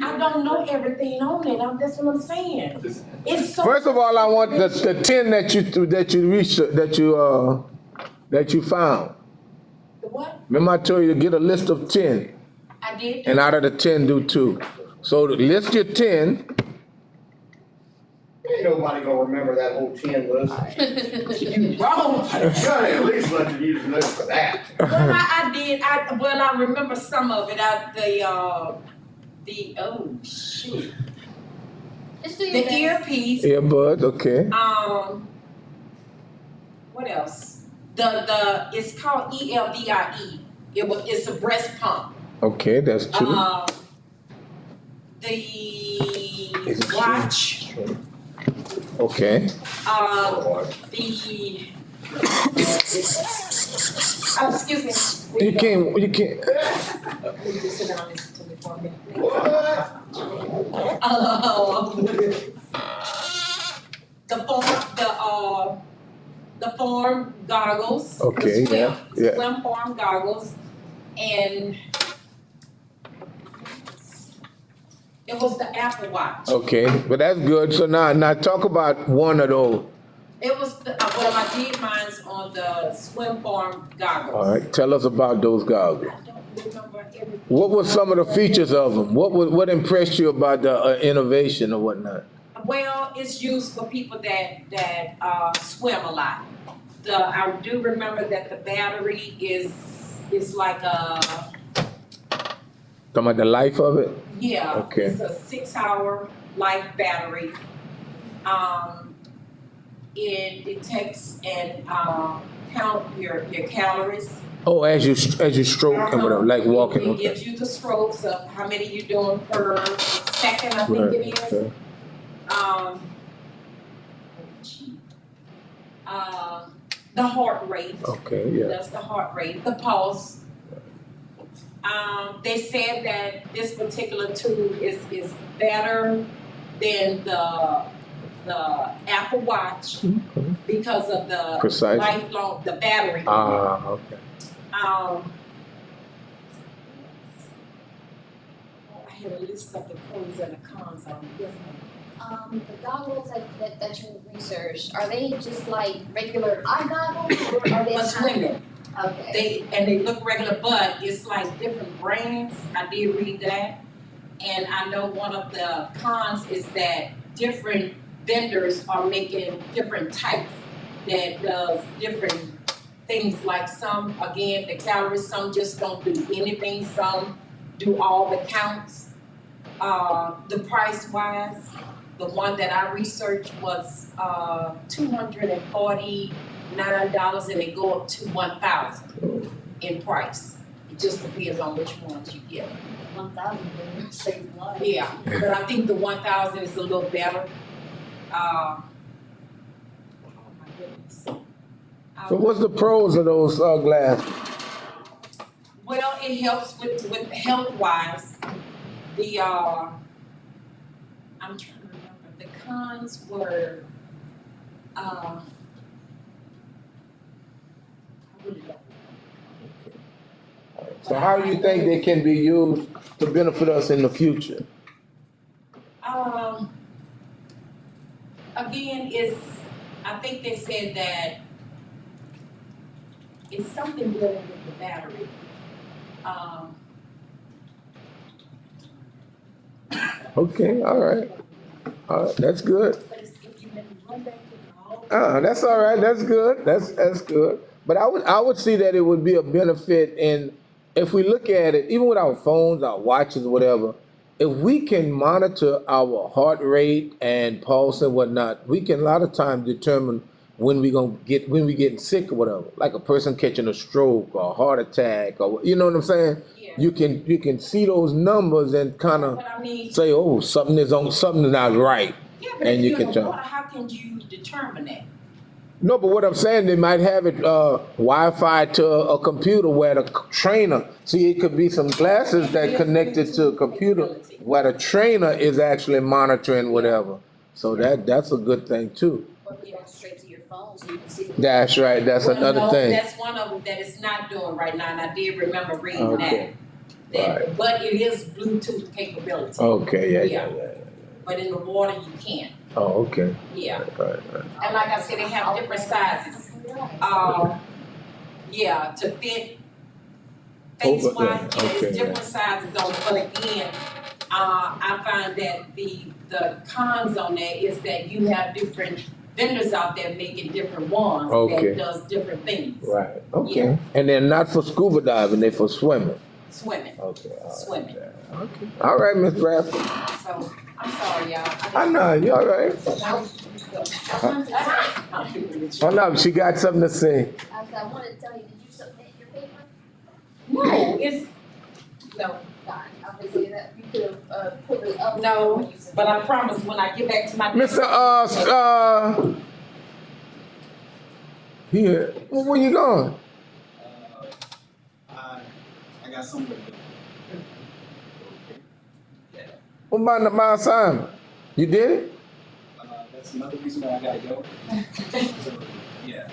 I don't know everything on it. That's what I'm saying. It's so. First of all, I want the 10 that you researched, that you found. The what? Remember I told you to get a list of 10, I did. and out of the 10, do 2. So list your 10. Ain't nobody gonna remember that whole 10 list. You wrong. You gotta at least let them use the list for that. Well, I did. I remember some of it. Oh shoot. The earpiece. Earbuds, okay. What else? It's called ELDIE. It's a breast pump. Okay, that's 2. The watch. Okay. Excuse me. You can't. You just sit down and listen to me for a minute. The form goggles. Okay, yeah. Swim form goggles, and it was the Apple Watch. Okay, but that's good. So now talk about one of those. It was I did mine's on the swim form goggles. All right, tell us about those goggles. I don't remember everything. What were some of the features of them? What impressed you about the innovation or whatnot? Well, it's used for people that swim a lot. I do remember that the battery is like a. Talking about the life of it? Yeah. Okay. It's a 6-hour life battery. It detects and count your calories. Oh, as you stroke and whatever, like walking. It gives you the strokes of how many you're doing per second, I think it is. Okay. The heart rate. Okay, yeah. That's the heart rate, the pulse. They said that this particular tool is better than the Apple Watch because of the Precise. lifelong, the battery. Okay. I had a list of the pros and the cons on this one. The goggles that you researched, are they just like regular eye goggles, or are they? For swimming. Okay. They look regular, but it's like different brands. I did read that, and I know one of the cons is that different vendors are making different types that does different things. Like some, again, the calories. Some just don't do anything. Some do all the counts. The price wise, the one that I researched was $249, and they go up to $1,000 in price. It just depends on which ones you get. 1,000 saves a lot. Yeah, but I think the 1,000 is a little better. Oh my goodness. So what's the pros of those glasses? Well, it helps with health wise. I'm trying to remember. The cons were I really don't. So how do you think they can be used to benefit us in the future? Again, I think they said that it's something dealing with the battery. Okay, all right, that's good. That's all right. That's good. That's good. But I would see that it would be a benefit in, if we look at it, even with our phones, our watches, whatever. If we can monitor our heart rate and pulse and whatnot, we can a lot of times determine when we getting sick or whatever. Like a person catching a stroke or a heart attack, or you know what I'm saying. Yeah. You can see those numbers and kind of say, oh, something is not right. Yeah, but and if you can tell. How can you determine that? No, but what I'm saying, they might have it Wi-Fi to a computer where the trainer. See, it could be some glasses that connected to a computer where the trainer is actually monitoring whatever. So that's a good thing too. Or be straight to your phone so you can see. That's right. That's another thing. That's one of them that it's not doing right now, and I did remember reading that. that, but it is Bluetooth capability. Okay, yeah. But in the water, you can't. Oh, okay. Yeah. Right. And like I said, they have different sizes. Yeah, to fit face Over there, wise, it's okay, different sizes on it. But again, I find that the cons on that is that you have different vendors out there making different ones Okay. that does different things. Right. Okay. Yeah. And they're not for scuba diving, they're for swimming. Swimming. Okay. All right. Swimming. Okay. All right, Miss Bradford. So I'm sorry, y'all. I know, you all right. Oh no, she got something to say. I wanted to tell you, did you submit your paper? No, it's no. God, I was saying that you could have put it up. No, when you submitted. but I promise when I get back to my Mr. Here, where you going? I got somewhere to go. Yeah. What about my assignment? You did it? That's another reason why I gotta go. So, yeah.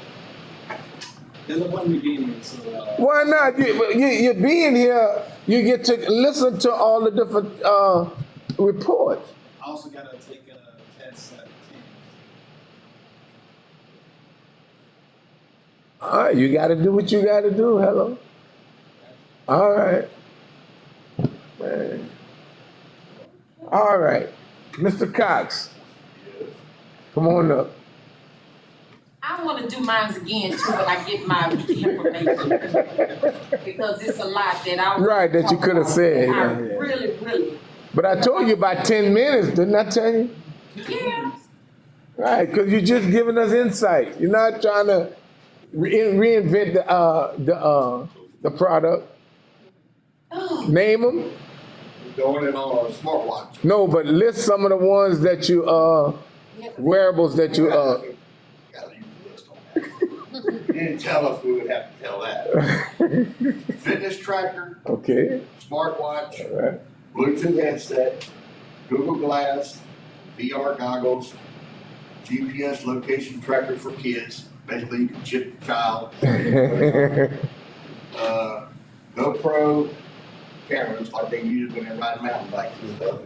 There's a one beginning, so Why not? You being here, you get to listen to all the different reports. I also gotta take a test at 10. All right, you got to do what you got to do. Hello. All right. Man. All right, Mr. Cox, come on up. I want to do mine again too when I get my information because it's a lot that I Right, that you could have said. I Yeah. really, But I told you about 10 minutes, didn't I tell you? yeah. Right, because you're just giving us insight. You're not trying to reinvent the product. Oh, Name them. Doing it on a smartwatch. No, but list some of the ones that you wearables that you Gotta leave the list on that. You didn't tell us we would have to tell that. Fitness tracker, Okay. smartwatch, All right. Bluetooth headset, Google Glass, VR goggles, GPS location tracker for kids. Basically, you can chip your child. GoPro cameras like they use when they're riding mountain bikes and stuff.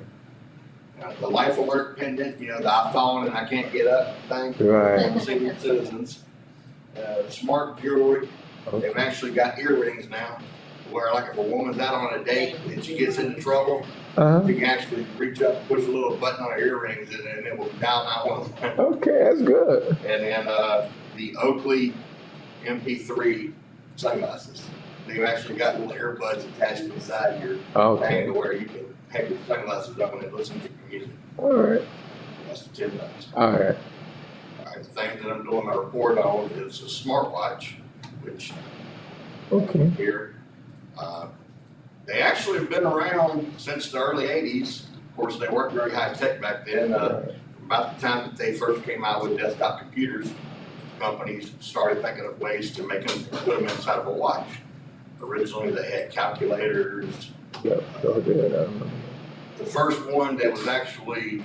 The life alert pendant, the I've fallen and I can't get up thing. Right. Senior citizens. Smart jewelry. They've actually got earrings now, where like if a woman's out on a date and she gets into trouble, Uh-huh. you can actually reach up, push a little button on her earrings, and then it will dial 911. Okay, that's good. And then the Oakley MP3 sunglasses. They've actually got little earbuds attached inside your Okay. thing to where you can have your sunglasses on and listen to your music. All right. That's the $10. All right. All right, the thing that I'm doing my report on is a smartwatch, which Okay. here, they actually have been around since the early 80s. Of course, they weren't very high tech back then. About the time that they first came out with desktop computers, companies started thinking of ways to make them, put them inside of a watch. Originally, they had calculators. Yep. Go ahead. The first one that was actually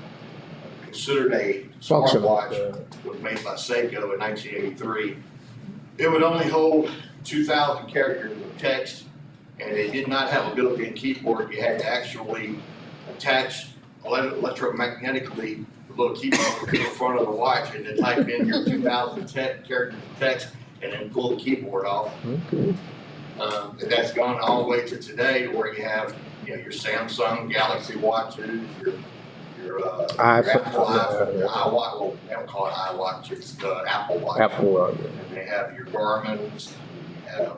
considered a Functional. smartwatch was made by Seiko in 1983. It would only hold 2,000 characters of text, and it did not have a built-in keyboard. You had to actually attach electromagnetically the little keyboard to the front of the watch and then type in your 2,000 characters of text and then pull the keyboard off. Okay. And that's gone all the way to today, where you have, your Samsung Galaxy watches, your iPhone, Apple iPhone, yeah. your iWatch. Well, they don't call it iWatch; it's the Apple Watch. Apple. And they have your Garmin's, you have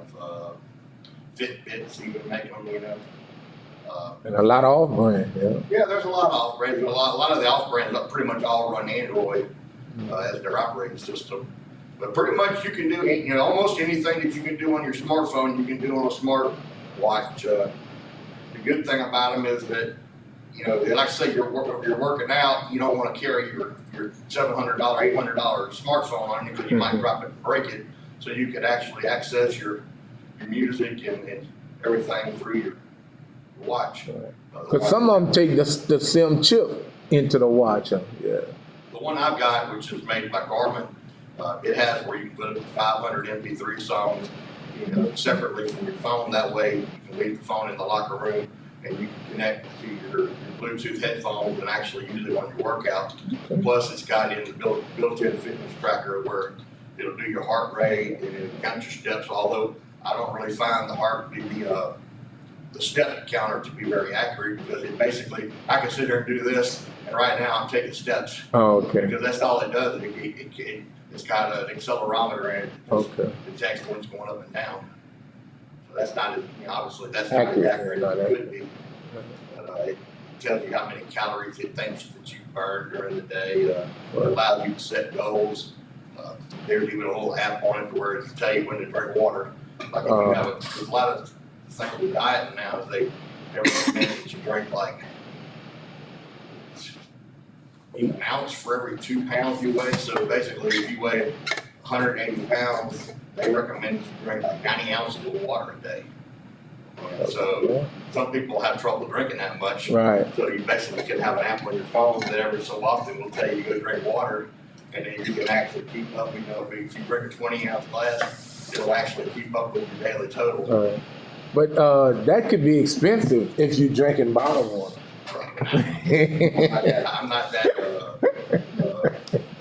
Fitbits, even make them. And a lot of off-brand. Yeah. Yeah, there's a lot of off-brands. A lot of the off-brands pretty much all run Android as their operating system. But pretty much you can do, almost anything that you can do on your smartphone, you can do on a smart watch. The good thing about them is that, like I say, you're working out, you don't want to carry your $700, $800 smartphone on you because you might drop it and break it. So you could actually access your music and everything through your watch. Because some of them take the SIM chip into the watch. Yeah. The one I've got, which is made by Garmin, it has where you can put 500 MP3 songs, you know, separately from your phone. That way you can leave the phone in the locker room and you can connect to your Bluetooth headphones and actually use it on your workout. Plus, it's got in the built-in fitness tracker where it'll do your heart rate and it'll count your steps. Although I don't really find the step counter to be very accurate, because it basically, I can sit there and do this, and right now I'm taking steps. Oh, okay. Because that's all it does. It's got an accelerometer in it. Okay. It detects when it's going up and down. So that's not, obviously, that's not as Accurate, accurate not as it accurate. could be. But it tells you how many calories it thinks that you burned during the day. It allows you to set goals. There's even a little app on it where it'll tell you when to drink water. Like if you have there's a lot of things with diet now is they recommend that you drink like an ounce for every 2 pounds you weigh. So basically, if you weigh 180 pounds, they recommend you drink like 90 ounces of water a day. So some people have trouble drinking that much. Right. So you basically can have an app on your phone that every so often will tell you to go drink water, and then you can actually keep up. You know, if you drink a 20-ounce glass, it'll actually keep up with your daily total. Right. But that could be expensive if you're drinking bottled water. I'm not that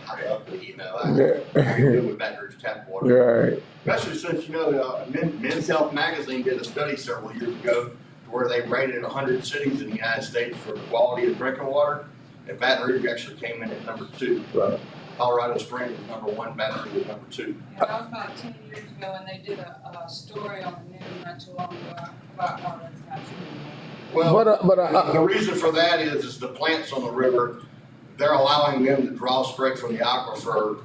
high up, you know. I can do with Baton Rouge tap water. Right. Especially since, you know, Men's Health Magazine did a study several years ago where they rated 100 cities in the United States for the quality of drinking water, and Baton Rouge actually came in at number 2. Right. Colorado Springs was number 1, Baton Rouge was number 2. Yeah, that was about 10 years ago, and they did a story on the news not too long ago about how that's not true anymore. Well, the reason for that is the plants on the river, they're allowing them to draw straight from the aquifer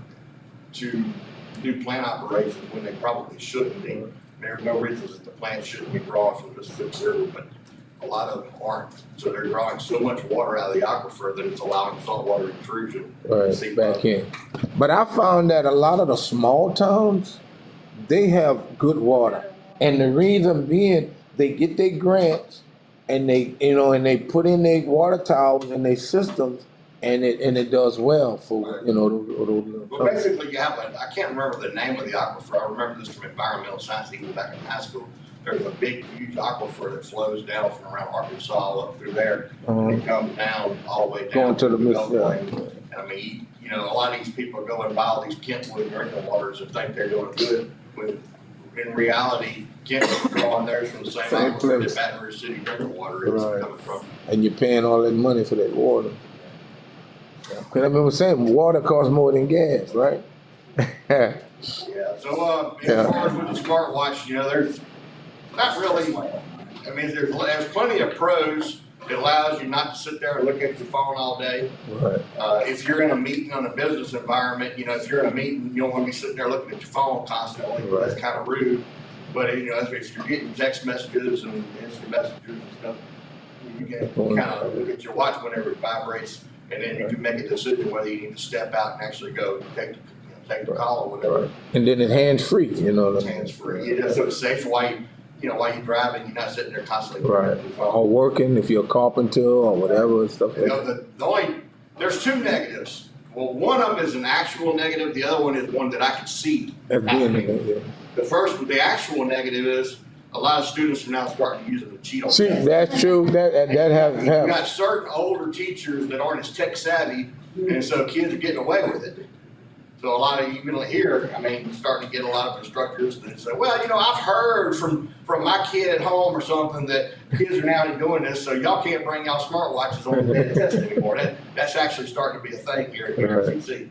to do plant operations when they probably shouldn't be. There's no reason that the plants shouldn't be drawing from the Mississippi River, but a lot of them aren't. So they're drawing so much water out of the aquifer that it's allowing saltwater intrusion. Right, back in. But I found that a lot of the small towns, they have good water. And the reason being, they get their grants and they, you know, and they put in their water towers in their systems, and it does well for, you know, those Well, basically, you have I can't remember the name of the aquifer. I remember this from environmental science, even back in high school. There's a big, huge aquifer that flows down from around Arkansas up through there. And it comes down all the way down going to the Gulf Mississippi. Plain. And I mean, you know, a lot of these people go and buy all these Kentwood drinking waters and think they're doing good. When in reality, Kentwood's drawing theirs from the same aquifer place. that Baton Rouge City drinking water is Right. coming from. And you're paying all that money for that water. Cause I remember saying water costs more than gas, right? Yeah, so as far as with the smartwatch, you know, there's not really, I mean, there's plenty of pros. It allows you not to sit there and look at your phone all day. Right. If you're in a meeting on a business environment, you know, if you're in a meeting, you don't want to be sitting there looking at your phone constantly. Right. That's kind of rude. But, you know, if you're getting text messages and instant messages and stuff, you can kind of look at your watch whenever it vibrates, and then you can make a decision whether you need to step out and actually go take the call or whatever. Right. And then it's hands free, you know. It's hands free. It is so it's safe while you're driving. You're not sitting there constantly looking Right. at your phone. Or working if you're a carpenter or whatever and stuff You like know, that. there's 2 negatives. Well, one of them is an actual negative. The other one is one that I can see That's being happening. yeah. The actual negative is a lot of students are now starting to use it to cheat on See, tests. that's true. That has You've happened. got certain older teachers that aren't as tech savvy, and so kids are getting away with it. So a lot of, even here, I mean, starting to get a lot of instructors that say, well, you know, I've heard from my kid at home or something that kids are now doing this, so y'all can't bring y'all smartwatches on the day to test anymore. That's actually starting to be a thing here at UNCC.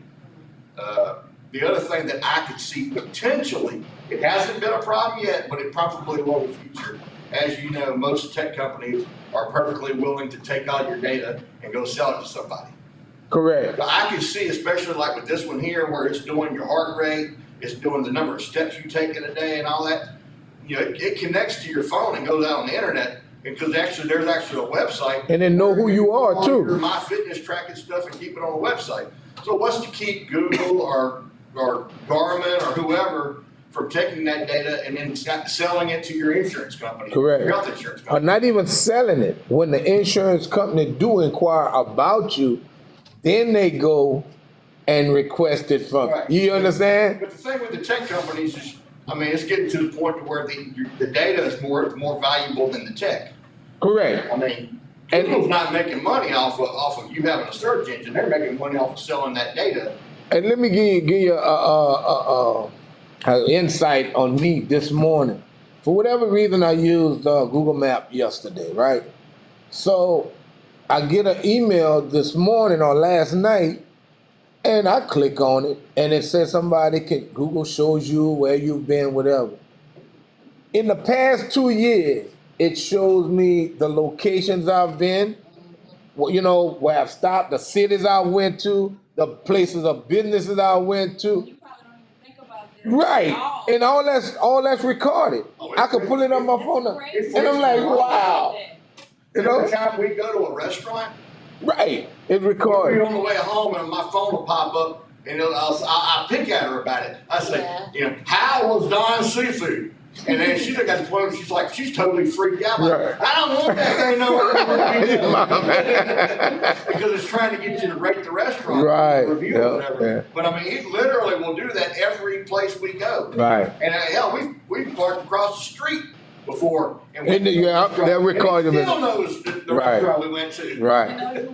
The other thing that I could see potentially, it hasn't been a problem yet, but it probably will in the future. As you know, most tech companies are perfectly willing to take all your data and go sell it to somebody. Correct. But I can see, especially like with this one here, where it's doing your heart rate, it's doing the number of steps you take in a day and all that. You know, it connects to your phone and goes out on the internet, because there's actually a website. And then know who you are Your too. My Fitness tracking stuff and keep it on the website. So what's to keep Google or Garmin or whoever from taking that data and then selling it to your insurance company? Correct. Your health insurance Or company. not even selling it. When the insurance company do inquire about you, then they go and request it from Right. you. You understand? But the thing with the tech companies is I mean, it's getting to the point to where the data is more valuable than the tech. Correct. I mean, Google's not making money off of you having a search engine. They're making money off of selling that data. And let me give you an insight on me this morning. For whatever reason, I used Google Map yesterday, right? So I get an email this morning or last night, and I click on it, and it says Google shows you where you've been, whatever. In the past 2 years, it shows me the locations I've been, where I've stopped, the cities I went to, the places of businesses I went to. You probably don't even think about that. Right, and all that's recorded. I could pull it on my phone, and I'm like, wow. Every time we go to a restaurant, right, it's we're recorded. on the way home, and my phone will pop up, and I'll pick at her about it. I say, how was Don's seafood? And then she looked at the phone, she's totally freaked out. Right. I don't want that thing because it's trying to get you to rate the restaurant, Right. review or whatever. Yeah. But I mean, it literally will do that every place we go. Right. And hell, we've parked across the street before, and And they'll record and it them. still knows the Right. restaurant we went to. Right.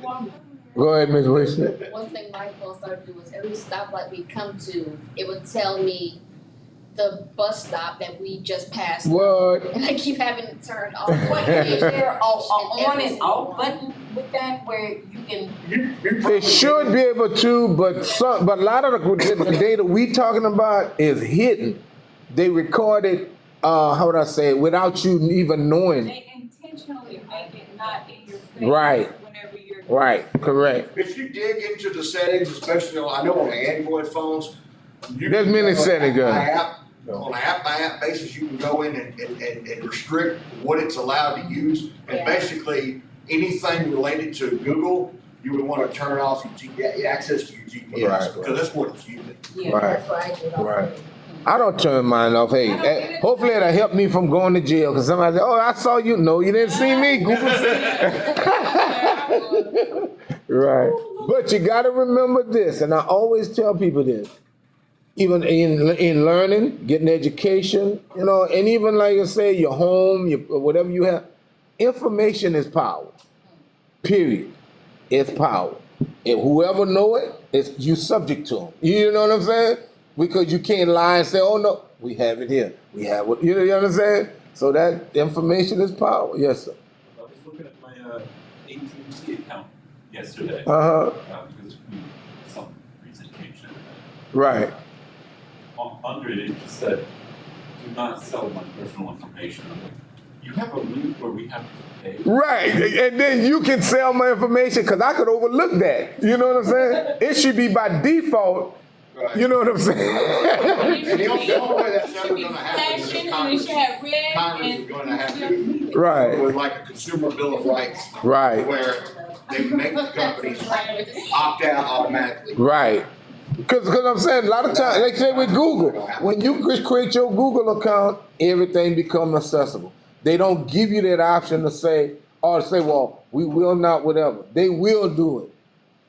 Go ahead, Ms. Wilson. One thing my phone started to do was every stoplight we come to, it would tell me the bus stop that we just passed. What? And I keep having it turned off. Is there a on Every and single off one. button with that where you can? It should be able to, but a lot of the data we talking about is hidden. They record it, how would I say it, without you even knowing. They intentionally make it not in your face. Right. Whenever you're. Right, correct. If you dig into the settings, especially I know on the Android phones, There's many settings, on an app-by-app basis, you can go in and restrict what it's allowed to use. And Yeah. basically, anything related to Google, you would want to turn off your access to your GPS Right. because that's what it's using. Yeah. Right. That's what I did. Right. I don't turn mine off. Hey, hopefully it'll help me from going to jail. Because somebody said, I saw you. No, you didn't see me. Google said. Right. But you got to remember this, and I always tell people this. Even in learning, getting education, and even like I say, your home, whatever you have, information is power. Period. It's power. And whoever know it, you subject to them. You know what I'm saying? Because you can't lie and say, oh no, we have it here. We have what, you know what I'm saying? So that information is power. Yes, sir. I was looking at my AT&T account yesterday. Uh-huh. Because some reason changed it. Right. Under it, it just said, do not sell my personal information. You have a link where we have to pay. Right. And then you can sell my information because I could overlook that. You know what I'm saying? It should be by default. Right. You know what I'm saying? And the only way that's Should ever be going to happen is flashing, if and it should have red Congress and. is going to have to, Right. with like a consumer bill of rights, Right. where they make the companies opt out automatically. Right. Because I'm saying a lot of times, like say with Google, when you create your Google account, everything becomes accessible. They don't give you that option to say, well, we will not, whatever. They will do it.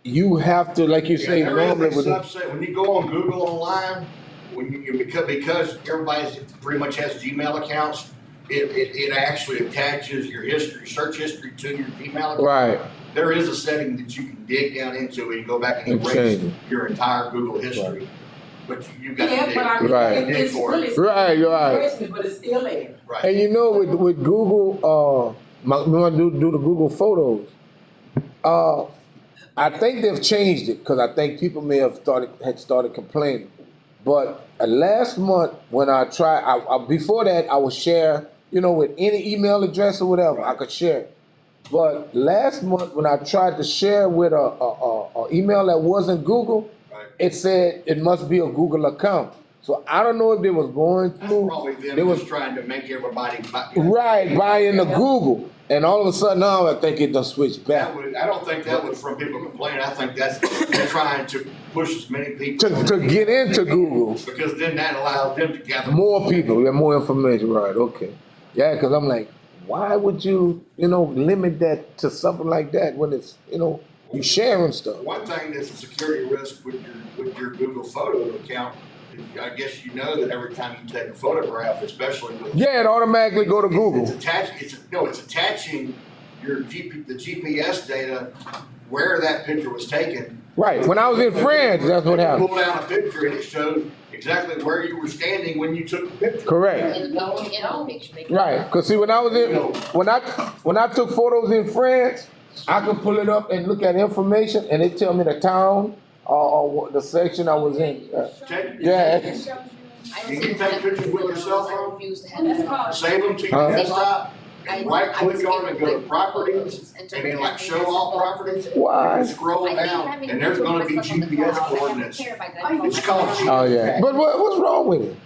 You have to, like you say, There is normally a with subset, when you go on Google online, because everybody pretty much has Gmail accounts, it actually attaches your history, search history to your Gmail account. right. There is a setting that you can dig down into and go back and And erase change it. your entire Google history. But you got to Yeah, dig. but I mean, Right. it's really. Right, you're right. Personal, but it's still there. Right. And with Google, when I do the Google Photos, I think they've changed it because I think people may have started complaining. But last month when I tried, before that I would share, with any email address or whatever, I could share it. But last month when I tried to share with a email that wasn't Google, Right. it said it must be a Google account. So I don't know if they was going That's through. probably them They was just trying to make everybody buy. buy into Google, and all of a sudden now I think it done switched back I don't think that was from people complaining. I think they're trying to push as many people to get into Google. because then that allows them to gather More people, get more information. Right? Okay. Yeah, because I'm like, why would you, limit that to something like that when it's, you sharing stuff? One thing that's a security risk with your Google photo account I guess you know that every time you take a photograph, especially with. Yeah, it automatically go to It's Google. attached, it's attaching the GPS data where that picture was taken. Right. When I was in France, that's what happened. Pull down a picture and it shows exactly where you were standing when you took the picture. Correct. In the picture. They Right. Cause see, when I was in, when I took photos in France, I could pull it up and look at information, and it tell me the town or the section I was in. Yeah. You can take pictures with your cell phone, refuse to have that. save them to your desktop, and right click on it and go to properties, and then like show all properties. Why? And scroll down, and there's gonna be GPS coordinates. It's called GPS. Oh yeah. But what's wrong with it?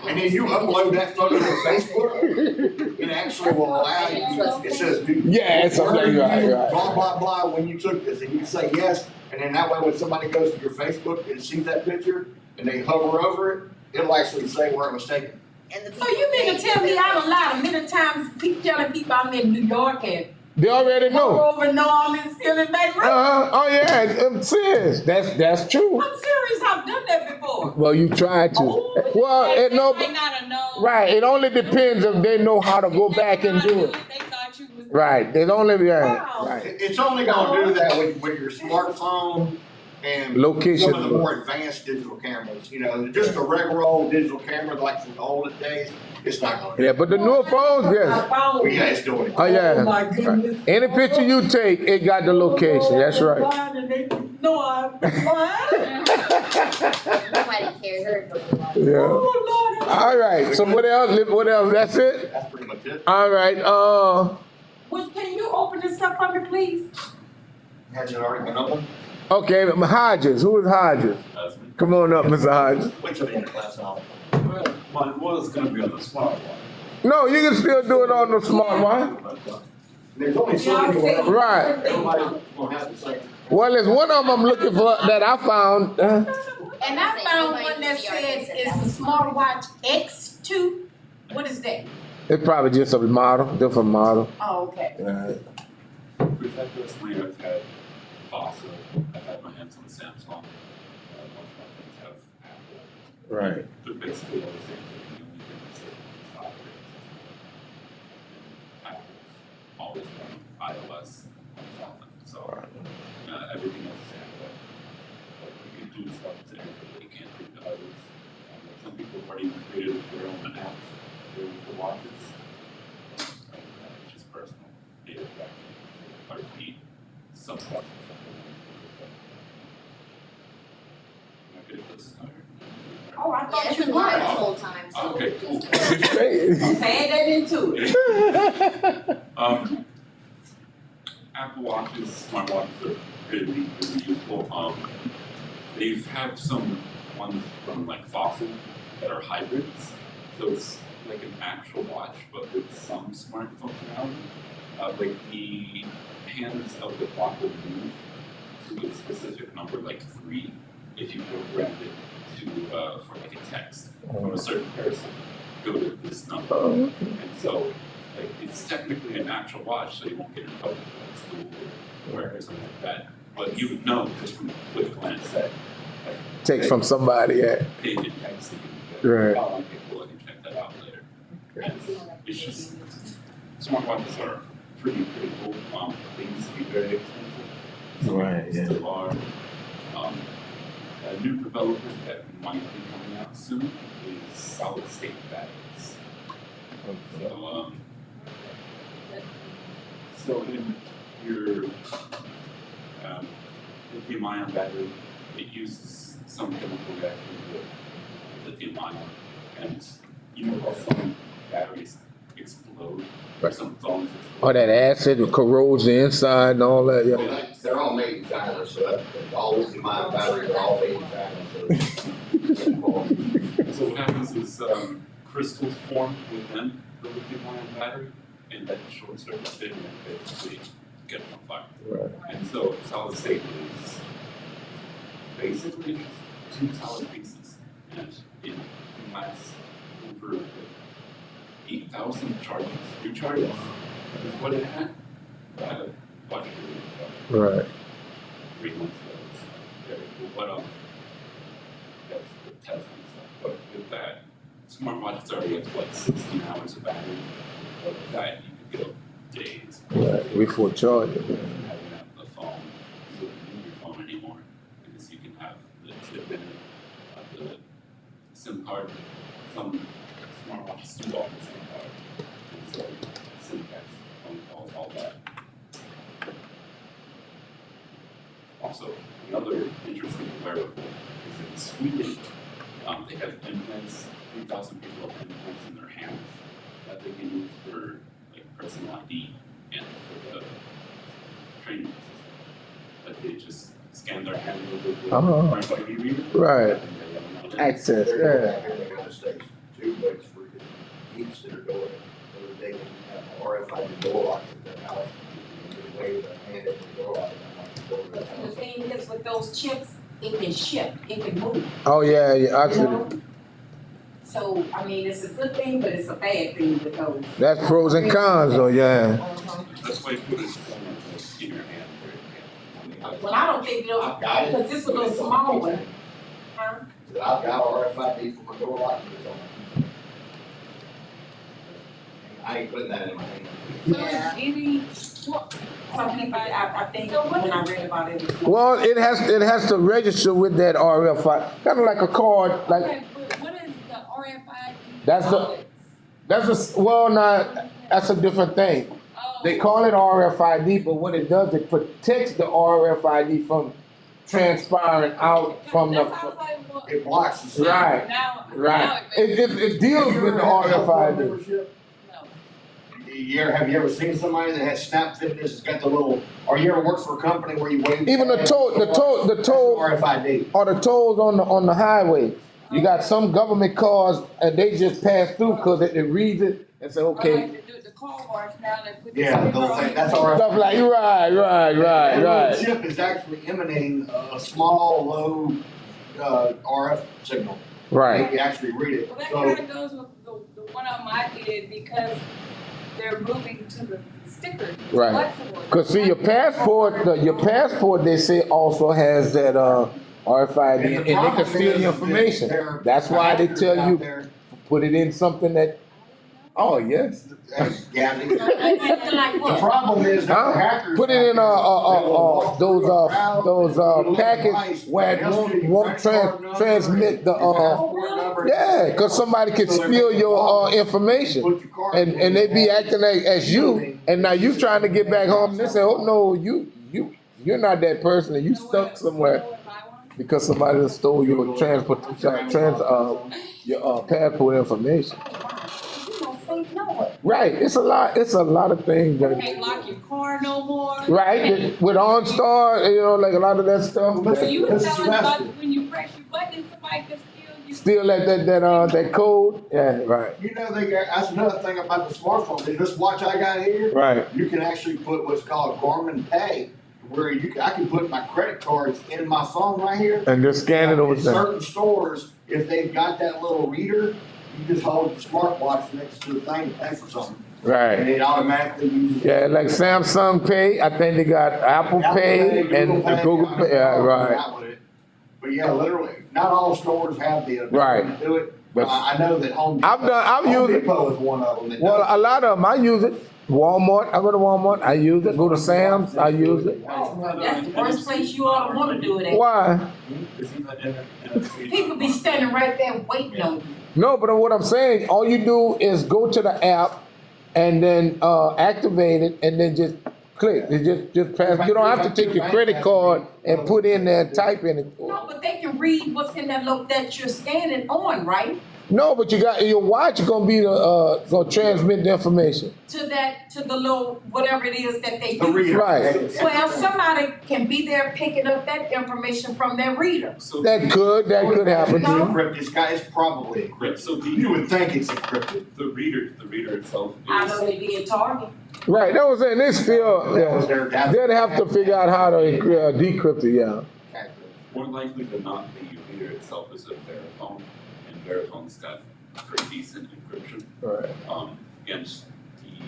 And then you upload that photo to Facebook, it actually will allow you, it says, Yeah, it's where okay. you, Right. blah, blah, blah, when you took this, and you say yes, and then that way when somebody goes to your Facebook and sees that picture, and they hover over it, it'll actually say where it was taken. So you mean to tell me I lied many times, keep telling people I'm in New York and They already know. moreover, no, I'm in still in Baton Rouge? Oh yeah. I'm serious. That's true. I'm serious, I've done that before. Well, you tried to. Oh, Well, it They no. might not have known. Right. It only depends if they know how to go back and do it. They thought you was. Right. It only Wow. right. It's only gonna do that with your smartphone and Location. some of the more advanced digital cameras, you know, just a regular old digital camera like from the olden days, it's not gonna do. Yeah, but the newer phones, yes. My phone. Well, yeah, it's doing it. Oh yeah. Oh my goodness. Any picture you take, it got the location. That's right. No, I'm blind. Nobody cares. Yeah. Oh, Lord. All right. So what else? What else? That's it. That's pretty much it. All right. Can you open this up for me, please? Has it already been opened? Okay. Hodges. Who is Hodges? That's me. Come on up, Mr. Hodges. Wait till the end of class now. Well, mine was gonna be on the smart one. No, you can still do it on the smart one. There's only so many ways. Right. Everybody gonna have to say. Well, there's one of them I'm looking for that I found. And I found one that says it's the smartwatch X2. What is that? It's probably just a model, different model. Oh, okay. Right. We've had personally, I've had Fossil, I've had my hands on the Samsung. Most of my friends have Apple. Right. They're basically all the same thing. The only difference is the operating system. Apple's always running iOS on the phone. So everything else is Android. But you can do stuff to Android that you can't do to others. Some people have already created their own apps for the watches. Just personal data tracking. Heartbeat, some stuff. Am I good at this? Oh, I Yeah, thought it's you been live this were. whole time, so. Okay, cool. Add that into it. Apple Watches, smartwatches are really useful. They've had some ones from like Fossil that are hybrids, so it's like an actual watch but with some smart functionality. Like the hands of the clock will move to a specific number, like 3, if you programmed it to for like a text from a certain person, go to this number. And so like it's technically an actual watch, so you won't get in trouble at school or work or something like that. But you would know just from a quick glance that like, Take from somebody, yeah. they did texting. Right. Oh, okay, cool, I can check that out later. And it's just, smartwatches are pretty cool. They used to be very expensive. Some of them still are. A new development that might be coming out soon is solid state batteries. So in your lithium-ion battery, it uses some chemical reaction with lithium-ion, and you know how some batteries explode, or some phones explode. Or that acid corrodes the inside and all that, yeah. Well, they're all made in China, so that, all lithium-ion batteries are all made in China, so. So what happens is crystals form within the lithium-ion battery, and that short circuits it and basically get it on fire. Right. And so solid state is basically just 2 solid pieces, and it can last over 8,000 charges. Recharges is what it had. I had a watch it Right. 3 months ago. It's very cool. But that's the test and stuff. But with that, smartwatches already have like 16 hours of battery. But with that, you could go days. Right, before charging. Having a phone, you wouldn't need your phone anymore because you can have the chip in it, the SIM card. Some smartwatches do all the SIM card. And so SIM cards, phone calls, all that. Also, another interesting wearable is in Sweden, they have implants, 3,000 people have implants in their hands that they can use for like personal ID and for the training system. That they just scan their hand with the RFID reader. Right. And they have another- Access, They're yeah. back in the United States, 2 ways for each to their door, so they can have RFID door locks at their house. And just wave their hand at the door lock and unlock the door. The thing is with those chips, it can ship, it can move, Oh, yeah, yeah, I you see. know? So, I mean, it's a good thing, but it's a bad thing with those. That's pros and cons though, yeah. That's why you put it in your hand where you can. Well, I don't think, I've got it. because this is a little small one. Huh? I've got RFID for my door lock. I ain't putting that in my hand. So is any, what, Some people, I think, when I read about it. it's- Well, it has to register with that RFI, kind of like a card, like, okay, but what is the RFID? That's that's a different thing. Oh. They call it RFID, but what it does, it protects the RFID from transpiring out from That's the, how I was like, well, It blocks the system. right, now right. it makes It deals with the RFID. no. Have you ever seen somebody that has Snap Fitness, has got the little, or you ever worked for a company where you wave? Even the toll RFID. or the tolls on the highway. You got some government cars and they just pass through because it reads it and say, okay. Like the car wash now, they put the Yeah, sticker those on things, it. that's RFID. Stuff like, That little right. chip is actually emanating a small, low, RF signal. Right. You actually read it. Well, that So, kinda goes with the one of them I did because they're moving to the stickers. It's Right. flexible. Cause see, your passport, they say also has that, RFID and they can problem steal is your that information. there are That's why they hackers tell out you, there, put it in something that, oh, yes. Yeah, Something like the what? problem is that Huh? the hackers. Put it in out there, they will walk those through a crowd, packets where it won't transmit the, number. yeah, cause somebody can steal your, information. Put your card And in. they be acting like as you, and now you trying to get back home, and they say, oh, no, you're not that person, and you stuck somewhere because somebody done stole your your passport information. You don't think no. Right, it's a lot of things You that, can't lock your car no more. right, with OnStar, like a lot of that stuff. So you was This is telling about messy. when you press your button, somebody can steal you. Still like that code, yeah, right, You know, that's another thing about the smartphone, is this watch I got here, right, you can actually put what's called Garmin Pay, where I can put my credit cards in my phone right here. and just scan it over In there. certain stores, if they've got that little reader, you just hold the smartwatch next to the thing and pay for something. And Right, it automatically uses. yeah, like Samsung Pay, I think they got Apple Pay and Google Pay, yeah, right. But yeah, literally, not all stores have the ability Right. to do it. But- I know that Home Depot. I've Home used it. Depot is one of them that Well, does. a lot of them, I use it. Walmart, I go to Walmart, I use it. Go to Sam's, I use it. That's the worst place you ought to wanna do it at. Why? Isn't that NFC? People be standing right there waiting on you. No, but what I'm saying, all you do is go to the app and then activate it and then just click. It just pass. You don't have to take your credit card and put in there and type in it. No, but they can read what's in that look that you're scanning on, right? No, but you got your watch gonna be gonna transmit the information. To the little, whatever it is that they The use. reader. Right. Well, somebody can be there picking up that information from their reader. So That could happen It's too. encrypted, it's got, it's probably encrypted. So You would think it's encrypted. the reader itself I is know they did Target. Right. That was saying they still. That was Yeah. their. They'd have to figure out how to decrypt it. Yeah. more likely than not the reader itself is a Verifone, and Verifone's got pretty decent encryption. Right. And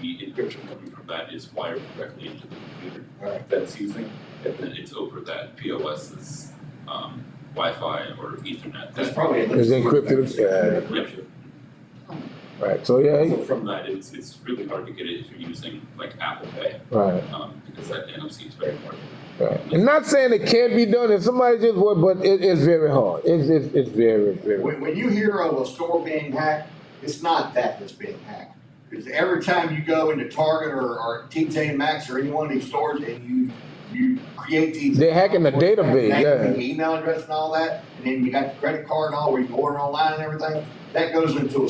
the encryption coming from that is wired directly into the computer Right. that's using, and then it's over that POS's Wi-Fi or Ethernet. That's probably. It's encrypted, yeah, Yeah, sure. right, so yeah, So from that, it's really hard to get it if you're using like Apple Pay, right, because that NFC is very hard. right. And not saying it can't be done, if somebody just would, but it's very hard, it's very. When you hear of a store being hacked, it's not that that's being hacked. Because every time you go into Target or TJ Maxx or any one of these stores and you create these. They're hacking the database, hacking yeah. the email address and all that, and then you got your credit card and all where you can order online and everything. That goes into a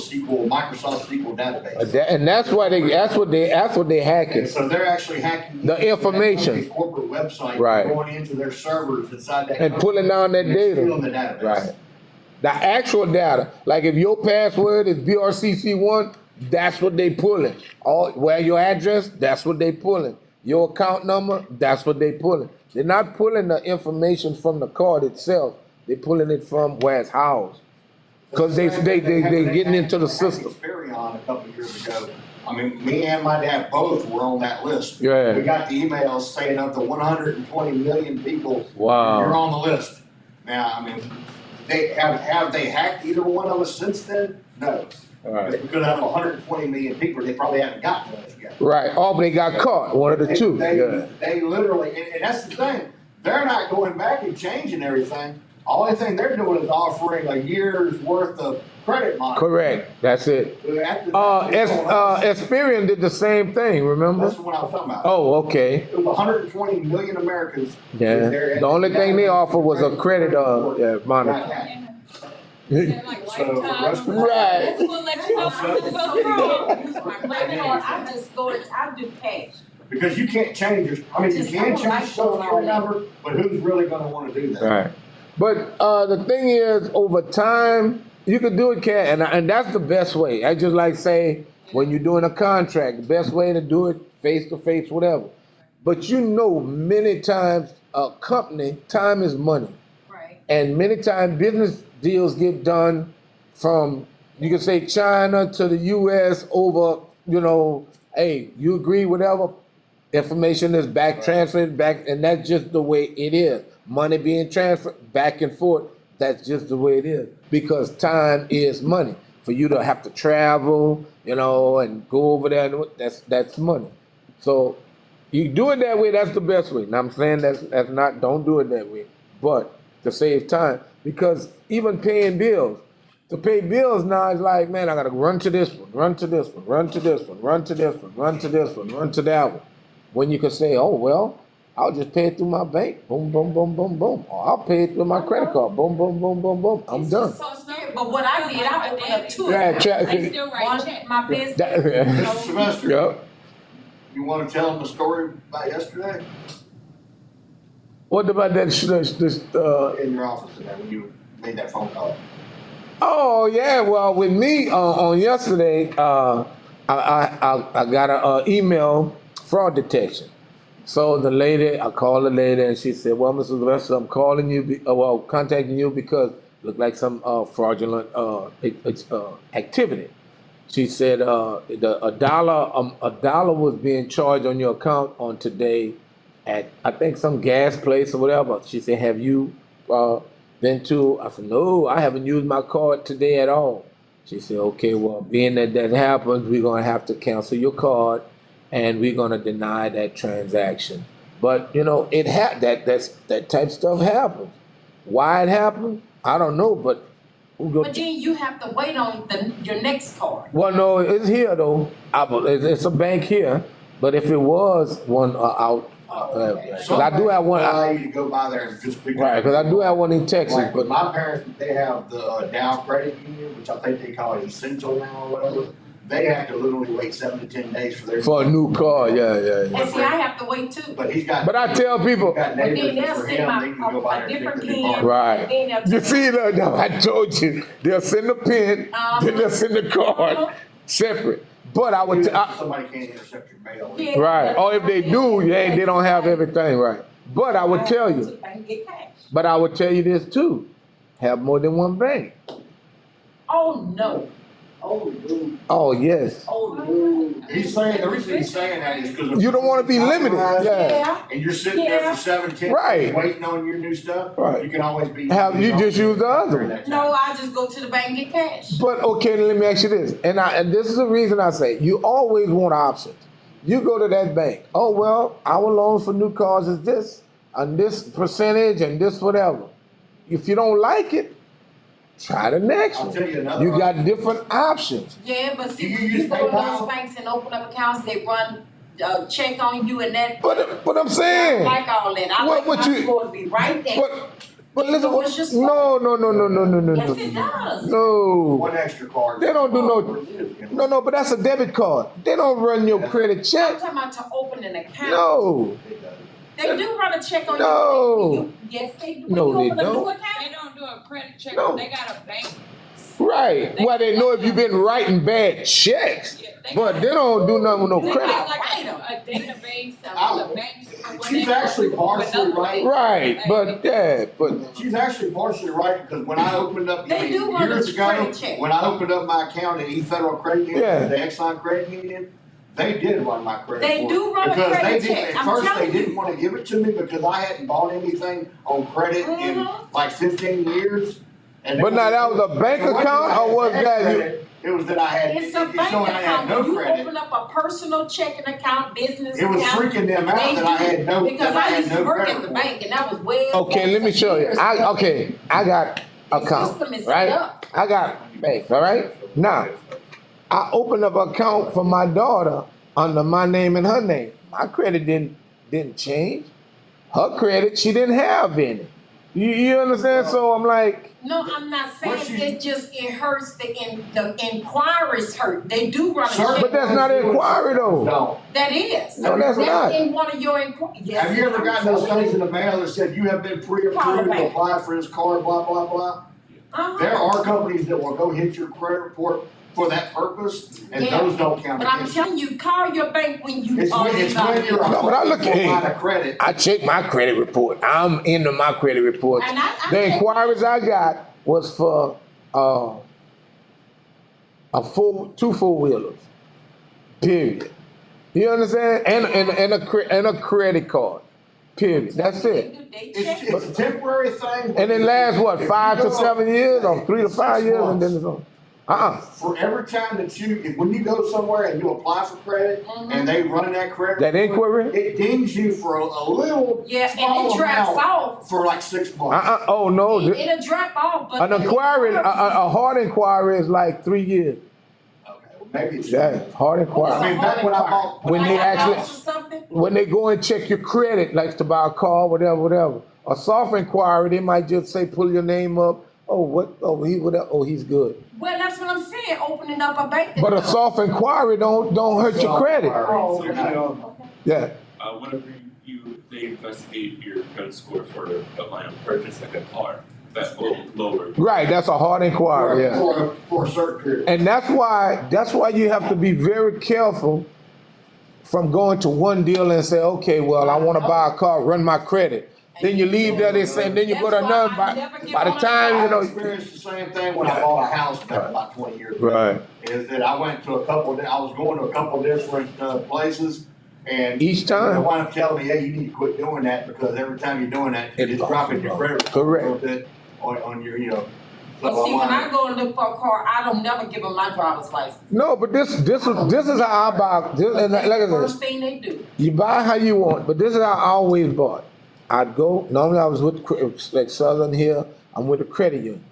Microsoft SQL database. And that's what they And hacking. so they're actually hacking The information. the corporate website, Right. going into their servers inside that. And pulling down that and data. stealing the database. Right. The actual data, like if your password is BRCC1, that's what they pulling. Where your address, that's what they pulling. Your account number, that's what they pulling. They're not pulling the information from the card itself. They're pulling it from where it's housed. Cause they getting into the system. Experion a couple of years ago. I mean, me and my dad both were on that list. Yeah. We got the emails saying up to 120 million people. Wow. You're on the list. Now, I mean, they have they hacked either one of us since then? No. All right. Because out of 120 million people, they probably haven't gotten to us yet. Right. Oh, but they got caught. One of the two. Yeah. They literally, and that's the thing. They're not going back and changing everything. Only thing they're doing is offering a year's worth of credit monitoring. Correct. That's it. Experian did the same thing. Remember? That's what I was talking about. Oh, okay. It was 120 million Americans. Yeah. The only thing they offered was a credit monitor. And like So, the lifetime. rest of the- Right. We'll let you know if something goes wrong. Use my credit card, I just go, I do cash. Because you can't change your, I mean, you Just can don't change like your social going security on number, but who's really gonna wanna do that? Right. But the thing is, over time, you can do it, and that's the best way. I just like say when you're doing a contract, the best way to do it, face to face, whatever. But you know, many times a company, time is money, Right. and many times business deals get done from, you can say China to the U.S. over, hey, you agree, whatever. Information is back transferred back, and that's just the way it is. Money being transferred back and forth, that's just the way it is. Because time is money. For you to have to travel, and go over there, that's money. So you do it that way, that's the best way. Now I'm saying that's not, don't do it that way. But to save time, because even paying bills, to pay bills now is like, man, I gotta run to this one, run to this one, run to this one, run to this one, run to this one, run to that one. When you can say, oh, well, I'll just pay it through my bank. Boom, boom, boom, boom, boom. Or I'll pay it with my credit card. Boom, boom, boom, boom, boom. I'm done. So scary, but what I did, I opened up two. Yeah, I still write One, checks. my business. Mr. Sylvester, Yep. you wanna tell them the story about yesterday? What about that? In your office today, when you made that phone call? Oh yeah. Well, with me on yesterday, I got an email fraud detection. So I called the lady and she said, well, Mr. Sylvester, I'm calling you, contacting you because it looked like some fraudulent activity. She said a dollar was being charged on your account on today at, I think, some gas place or whatever. She said, have you been to? I said, no, I haven't used my card today at all. She said, okay, well, being that happens, we're going to have to cancel your card and we're going to deny that transaction. But, that type of stuff happens. Why it happened, I don't know, but But then you have to wait on your next card. well, no, it's here though. It's a bank here, but if it was one out, because I do have one. Allow you to go by there and just pick. Right, because I do have one in Texas, Like but my parents, they have the Dow Credit Union, which I think they call it Essential now or whatever. They have to literally wait 7 to 10 days for their. for a new car, yeah. And see, I have to wait too. But he's got. But I tell people, He's got But neighbors then they'll for send him, they can go by a there and different pick the pin. card. right? And then You they'll see, no, I told you, they'll send the pin, then they'll send the card separate. But I would, Somebody can't intercept your mail. Yeah. right? Or if they do, they don't have everything right. But I would tell you, I can get cash. but I would tell you this too: have more than one bank. Oh, no. Oh, dude. Oh, yes. Oh, dude. He's saying, the reason he's saying that is because. You don't want to be limited, yeah. Yeah, And you're sitting there for 7, 10 Right. years waiting on your new stuff. Right. You can always be. Have you just use the other during one? that time. no, I just go to the bank and get cash. But okay, let me ask you this, and this is the reason I say you always want options. You go to that bank. Oh well, our loans for new cars is this, and this percentage, and this whatever. If you don't like it, try the next I'll one. tell you another You one. got different options. Yeah, but see, You you use go to PayPal? those banks and open up accounts, they run check on you and that. But I'm I saying, don't like all that. I What- like what my you- score to be right there. but listen, So it's just- no, Yes, it does. no. One extra card. They don't do no, but that's a debit card. They don't run your credit I'm check. talking about to open an account. No, They do run a check on No. you. Yes, they do. No, When you they open a new don't. account, They don't do a credit check, No. they got a bank. right. Well, they know if you've been writing bad checks, Yeah, but they don't do nothing with no They credit. got like a database of the banks. or She's whatever, actually with partially other right. banks. Right, but yeah, but She's actually partially right because when I opened up, They do run a years ago, credit check. when I opened up my account at eFederal Credit Union, Yeah. the Exxon Credit Union, they did run my credit. They report. do run a Because credit they did, check. at I'm first they telling you. didn't want to give it to me because I hadn't bought anything on credit in Mhm. like 15 years. And But now that was a bank it wasn't account, that I or was had that you? credit, it was that I had, it's a it bank showing I had account. no When you credit. open up a personal checking account, business It was account. freaking them out They that I do, had no, because that I I had used to no work credit at the report. bank and that was way. Okay, let me show you. years ago. I got The account, system is set right? up. I got banks, all right? Now, I opened up an account for my daughter under my name and her name. My credit didn't change. Her credit, she didn't have any. You understand? So I'm like, No, I'm not saying What she- it hurts the inquiries hurt. They do run a Sir, check. but that's not an inquiry though. No. That is. No, that's not. in one of your inquiries. Have you ever gotten those things in the mail that said you have been pre-approved to apply for this card, blah, blah, blah? There are companies that will go hit your credit report for that purpose, and Yeah. those don't count But I'm against you. telling you, call your bank when you It's when you're No, but I look at- applying for line of credit. I check my credit report. I'm into my credit reports. And I The check- inquiries I got was for two four-wheelers. Period. You understand? And a credit card. Period. That's it. They check. It's a temporary thing. And it lasts what, If 5 you to go 7 years, or 3 to 5 years, and then it's on. For every time that when you go somewhere and you apply for credit, and they run that credit. That report, inquiry? It dings you for a little Yeah, small and it drops amount off. for like 6 months. Oh no. It'll drop off, but An inquiry, a hard inquiry is like 3 years. Okay, well, maybe it's. Yeah, hard I inquiry. mean, back when I bought. When like they a actually- house or something. When they go and check your credit, like to buy a car, whatever. A soft inquiry, they might just say, pull your name up. Oh, what? Oh, he's good. Well, that's what I'm saying. Opening up a bank. But a account. soft inquiry don't hurt your credit. Oh, So, okay. Yeah. Whenever they investigate your credit score for a line of purchase, like a car, that will lower. Right. That's a hard inquiry. Yeah. For a certain period. And that's why you have to be very careful from going to one dealer and say, okay, well, I want to buy a car, run my credit. Then you leave that and say, then you go to another. By the time you know. I experienced the same thing when I bought a house back about 20 years ago. Right. Is that I went to I was going to a couple different places, and Each they time. wound up telling me, hey, you need to quit doing that because every time you're doing that, It it's drops dropping you your off. credit report a Correct. little bit on your, So But see, when wound I up- go and look for a car, I don't never give them my driver's license. No, but this is how I buy. And like That's I the said, first thing they do. you buy how you want, but this is how I always bought. I'd go, normally I was with, like Southern here, I'm with the credit union.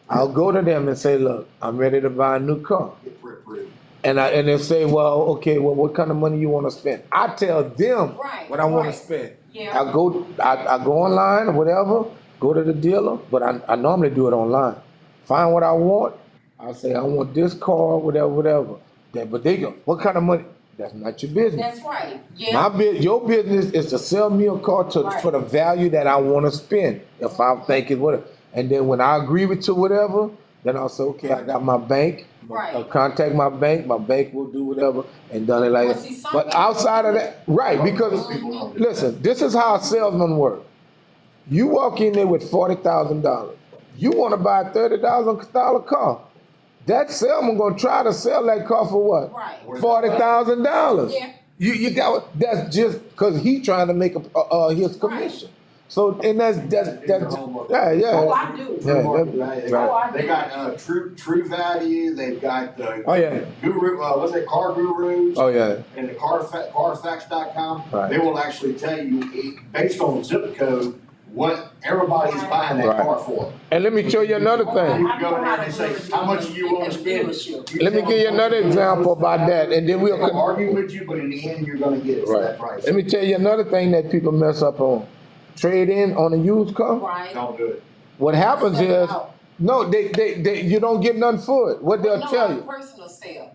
I'll go to them and say, look, I'm ready to buy a new car. Get pre-approved. And they'll say, well, okay, well, what kind of money you want to spend? I tell them Right, what I want right. to spend. Yeah. I go online or whatever, go to the dealer, but I normally do it online. Find what I want. I'll say, I want this car, whatever. But they go, what kind of money? That's not your business. That's right. Yeah. Your business is to sell me a car Right. for the value that I want to spend. If I'm thinking whatever, and then when I agree with whatever, then I'll say, okay, I got my bank. Right. I'll contact my bank. My bank will do whatever, and done it like Well, that. see, some But people- outside of that, right? Because listen, this is how a salesman work. You walk in there with $40,000. You want to buy a $30,000 car. that salesman gonna try to sell that car for what? Right. $40,000. Yeah. You got that's just because he trying to make his commission. So and that's Oh, yeah. I do. Yeah, They Oh, I got, they do. got True Value. They've got Oh yeah. Guru. What's it? Car Gurus. Oh yeah. And the Carfax.com. Right. They will actually tell you based on zip code what everybody's buying that Right. car for. And let me show you another You thing. can go in there and say how much you want to spend. Let me give you another example about that, and then They'll we'll. argue with you, but in the end, you're going to get it for that Right. price. Let me tell you another thing that people mess up on. Trade in on a used car. Right. Don't do it. What happens Sell it is, out. no, they you don't get nothing for it. What they'll No, tell a you. personal sale.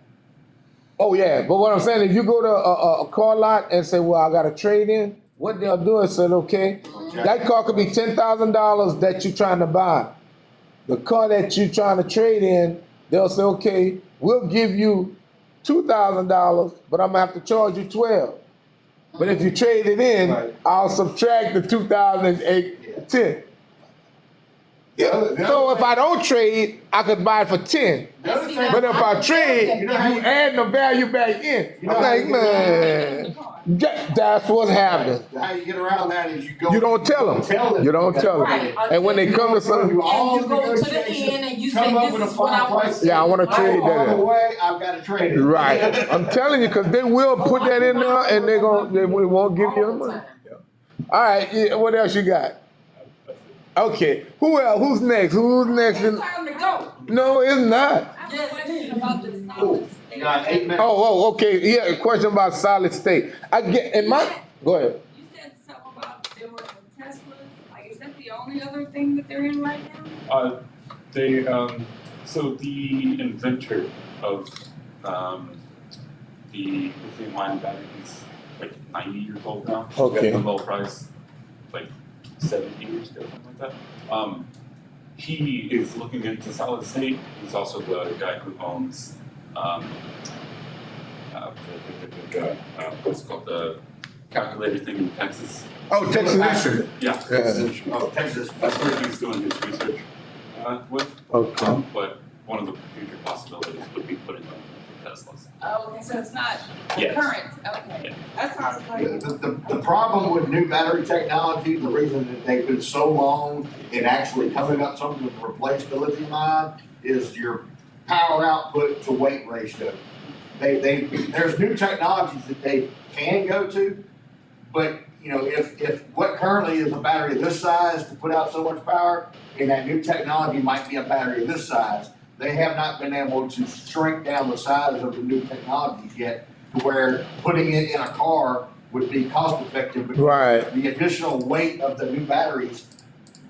Oh yeah, but what I'm saying, if you go to a car lot and say, well, I got a trade in, what they'll do is say, okay, that car could be $10,000 that you're trying to buy. The car that you're trying to trade in, they'll say, okay, we'll give you $2,000, but I'm gonna have to charge you 12. But if you trade it in, Right. I'll subtract the 2,008 10. So if I don't trade, I could buy it for 10. The other thing, But if I trade, You know how you you- add the value back in. You know I'm how like, you- man, that's what's happening. how you get around that is you go. You don't tell them. Tell them. You don't tell them. Right. And when they come to something, And you go to the end and you say, Come up this with a is what I final want. price. yeah, I want to trade By that the in. way, I've got to trade it. Right. I'm telling you, because they will put that in there and they won't give you the money. All right, yeah, what else you got? Okay, who else? Who's next? Who's next? It's time to go. No, it's not. I have a question about the solid state. You got 8 minutes. Okay. Yeah, a question about solid state. I get in my. Go ahead. You said something about they were in Teslas. Like, is that the only other thing that they're in right now? They so the inventor of the lithium-ion battery is like 90 years old now. Okay. Got the Nobel Prize like 70 years ago, something like that. He is looking into solid state. He's also the guy who owns what's it called, the calculator thing in Texas. Oh, Texas Instruments. Yeah. Yeah. Oh, Texas. That's where he's doing his research with. Okay. But one of the future possibilities would be putting them into Teslas. Oh, okay, so it's not Yes. current, okay. That's how I was like. The problem with new battery technology, the reason that they've been so long in actually coming up something to replace the lithium ion is your power output to weight ratio. There's new technologies that they can go to, but you know, if what currently is a battery this size to put out so much power, and that new technology might be a battery this size, they have not been able to shrink down the size of the new technologies yet to where putting it in a car would be cost effective. Because Right. the additional weight of the new batteries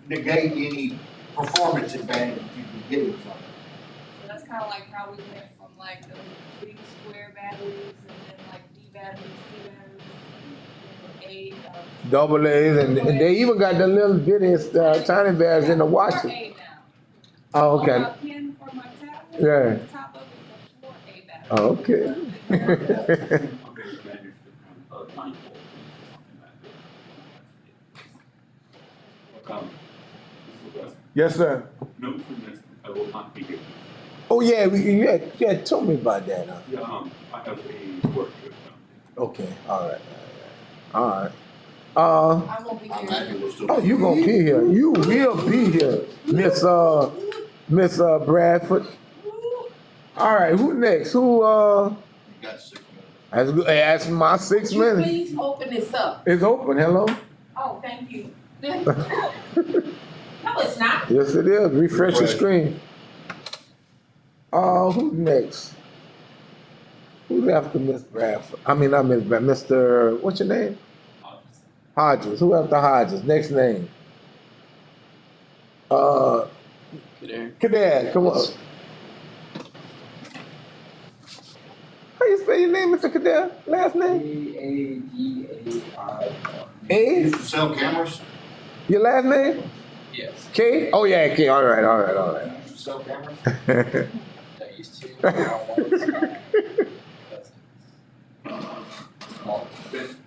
negate any performance advantage you'd be getting from it. So that's kind of like how we went from like the big square batteries and then like D batteries, C batteries, and A. Double A's, and they even got the little bitty tiny bears in the watches. A now. Oh, On okay. my pen for my tablet, Yeah. the top of it is a 4A battery. Oh, okay. Okay, so then you're still kind of 9 volt, something like that. This is Yes, sir. note from this, I will not be here. Oh yeah, yeah. Tell me about that. Yeah, I have a work trip. Okay. All right. All right. I'm gonna be I'm here. happy we're still. Oh, you gonna be here? You will be here, Miss Bradford. All right. Who next? Who? You got 6 minutes. That's good. Hey, that's my 6 Would you minutes. please open this up? It's open. Hello. Oh, thank you. No, it's not. Yes, it is. Refresh your Refresh. screen. Who's next? Who's after Miss Bradford? I mean, not Miss Bradford. Mr. What's your name? Hodges. Who after Hodges? Next name. Kader. Come on. How you spell your name, Mr. Kader? Last name? Kadar. A? Used to sell cameras? Your last name? Yes. K? Oh yeah, K. All right. Used to sell cameras? I used to. Now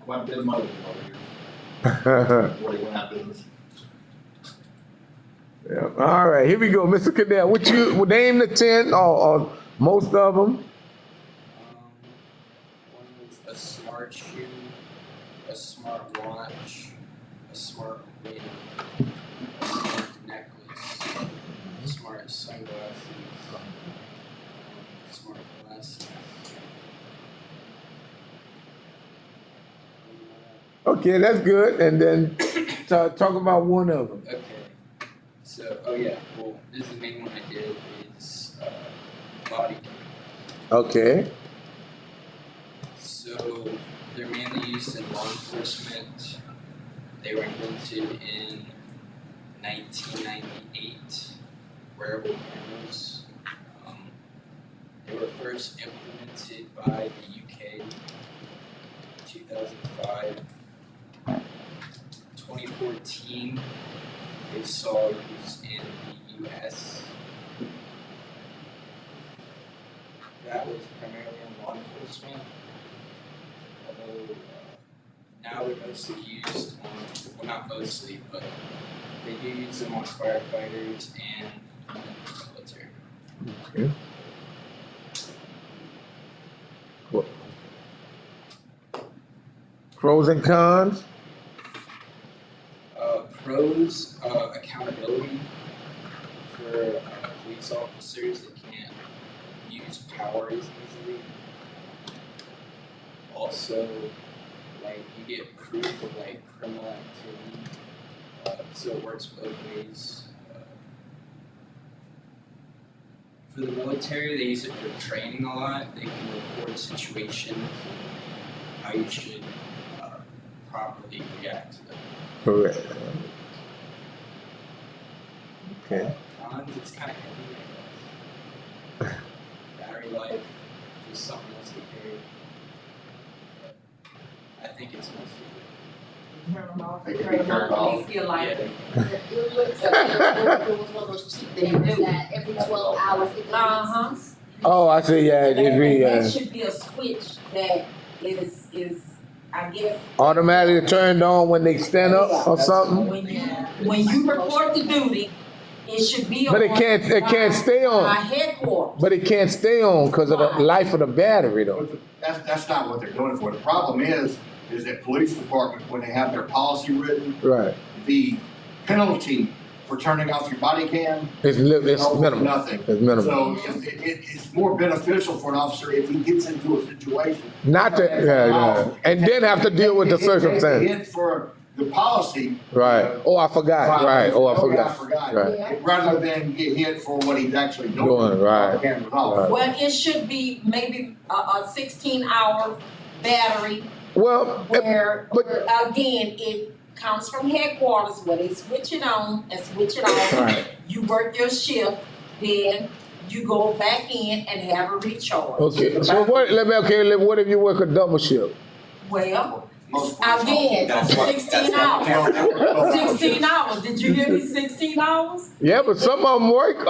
Quite a bit of money over here. Before he went out of business. Yeah. All right, here we go, Mr. Cadell. What you name the 10 or most of them? One was a smart shoe, a smart watch, a smart ring, a smart necklace, smart sunglasses, smart glasses. Okay, that's good. And then talk about one of them. Okay. So, oh yeah, well, this is the main one I did is body cam. Okay. So they're mainly used in law enforcement. They were invented in 1998. Wearable cameras. They were first implemented by the UK in 2005. 2014, they saw use in the US. That was primarily in law enforcement, although now they're mostly used on, well not mostly, but they do use them on firefighters and the military. Okay. Cool. Pros and cons? Pros, accountability for police officers that can't use power as easily. Also, like you get proof of like criminal activity, so it works both ways. For the military, they use it for training a lot. They can report situations, how you should properly react to them. Correct. Okay. Cons, it's kind of heavy, I guess. Battery life, just something else to carry. But I think it's mostly good. Turn them off, They can turn be them turned on, off. they feel like. Yeah. It looks like it was one of those cheap things that every 12 hours it Uh-huh. Oh, I see. Yeah, it And be that should be a switch that is, I guess, automatically turned on when they stand up or something. when you report to duty, it should be on. But it can't stay on. By headquarters. But it can't stay on because of the life of the battery, though. That's not what they're doing it for. The problem is that police department, when they have their policy written, Right. the penalty for turning off your body cam It's is minimal. nothing. It's minimal. So it's more beneficial for an officer if he gets into a situation. Not to, yeah. And then have to deal with the circumstance. Hit for the policy. Right. Oh, I forgot. Right. Oh, I Okay, forgot. Right. Yeah. Rather than get hit for what he's actually doing. Doing, right. Camera's off. Right. Well, it should be maybe a 16-hour battery Well, where, but- again, it comes from headquarters where they switch it on and switch it off. Right. You work your shift, then you go back in and have a recharge. Okay. So what? What if you work a double shift? Well, Most police again, officers- 16 hours. 16 hours. Did you hear me? 16 hours? Yeah, but some of them work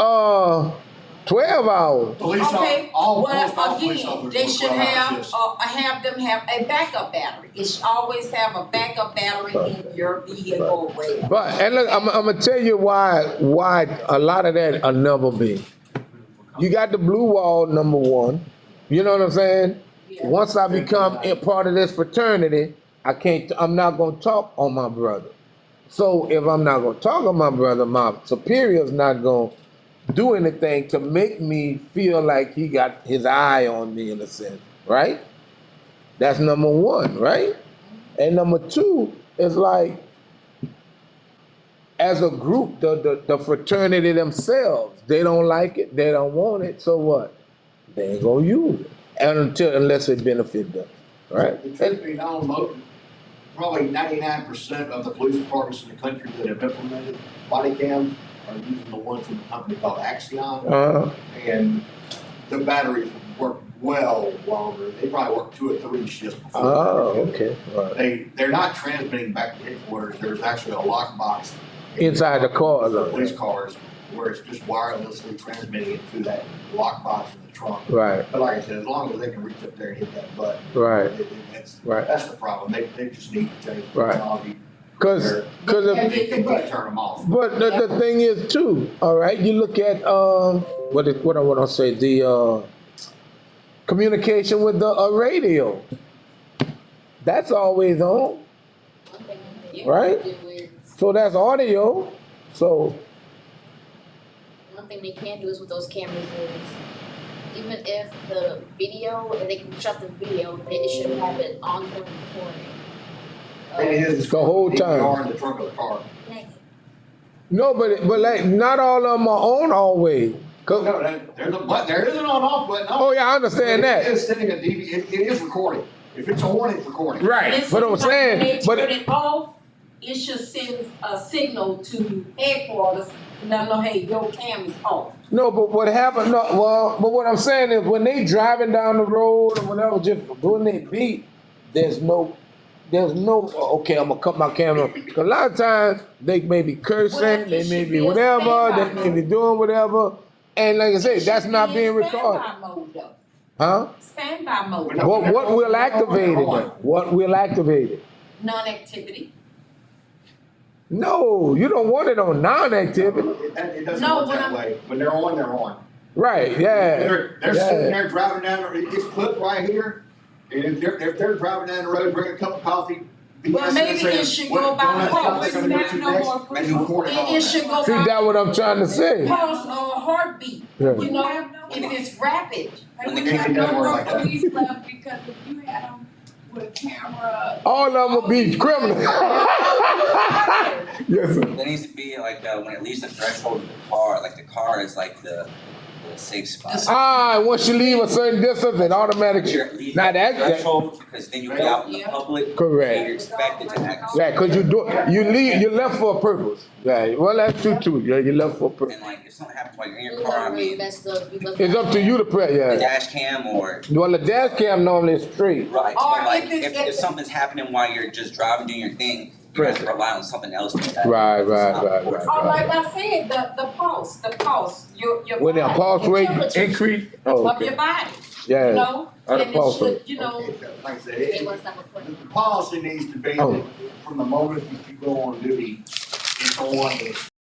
12 hours. Okay, All well, police again, officers they work should 12 have, hours. have them have a backup battery. It should always have a backup battery in your vehicle. Where But and look, I'm gonna tell you why a lot of that will never be. You got the blue wall, number one. You know what I'm saying? Yeah. Once I become a part of this fraternity, I'm not gonna talk on my brother. So if I'm not gonna talk on my brother, my superior's not gonna do anything to make me feel like he got his eye on me in a sense, right? That's number one, right? And number two is like, as a group, the fraternity themselves, they don't like it, they don't want it, so what? They ain't gonna use it, unless it benefit them, right? The truth be known, probably 99% of the police departments in the country that have implemented body cams are using the one from a company called Axion, and the batteries work well longer. They probably work 2 or 3 shifts before. Oh, okay, right. They're not transmitting back to headquarters. There's actually a lockbox Inside the car, the though. police cars where it's just wirelessly transmitting it to that lockbox in the trunk. Right, But like I said, as long as they can reach up there and hit that button, right, that's right. that's the problem. They just need to change the Right. technology Cause They if, can't turn them off. but the thing is too, all right, you look at, what I wanna say, the, communication with the, radio. That's always on, One thing they Right. can do is, so that's audio, so, one thing they can do is with those cameras is, even if the video, if they can shut the video, it should have it ongoing recording. It is The whole time. DVR in the trunk of the car. no, but like, not all of them are on always. 'Cause- No, there's a button, there is an on-off button. oh yeah, I understand It that, is sending a DV, it is recording. If it's on, it's recording. right, It's but I'm like saying, when but. they turn it off, it should send a signal to headquarters to let them know, hey, your cam is off. No, but what happened, no, well, but what I'm saying is when they driving down the road or whatever, just doing their beat, there's no, okay, I'm gonna cut my camera. 'Cause a lot of times they may be cursing, Well, they it may should be be a whatever, standby they may be doing whatever. And like I say, that's not being recorded. Standby mode though, Huh? standby mode, No. What will activate it then? What will activate it? non-activity. No, you don't want it on non-activity. It doesn't No, work but that I'm- way. When they're on, they're on. Right, yeah. They're sitting there driving down, it's clipped right here, and if they're driving down the road, bring a cup of coffee. Well, BS maybe saying, it should what- go by don't let the pulse. cops come to get you No next, more and you record it all It should go See, by that's what I'm trying to say. pulse or heartbeat, Yeah. you know, if it's rapid. They would It have doesn't no work more like that. police left because if you had them with a camera. All of them will be criminals. Yes, sir. There needs to be like when it leaves the threshold of the car, like the car is like the safe spot. Ah, once you leave a certain distance, it automatically. You're leaving Now the that, threshold because then you'll be out in the public. correct. And you're expected to act. Yeah, cause you left for a purpose. Yeah, well, that's true too. Yeah, you left for a purpose. And like if something happens while you're in We your car, I really mean, messed up, we left. It's up to you to press, the yeah. dash cam or Well, the dash cam normally is straight. right. Or But like if it's- if something's happening while you're just driving doing your thing, you have to rely on something else to do that. Right. Or like I said, the pulse, your When the body, pulse the rate temperature increase, oh, of your okay, body, yeah. you know, Or the and pulse it should, rate. you know, Like I said, They want to stop recording. the policy needs to be Oh. that from the moment that you go on duty, it's on.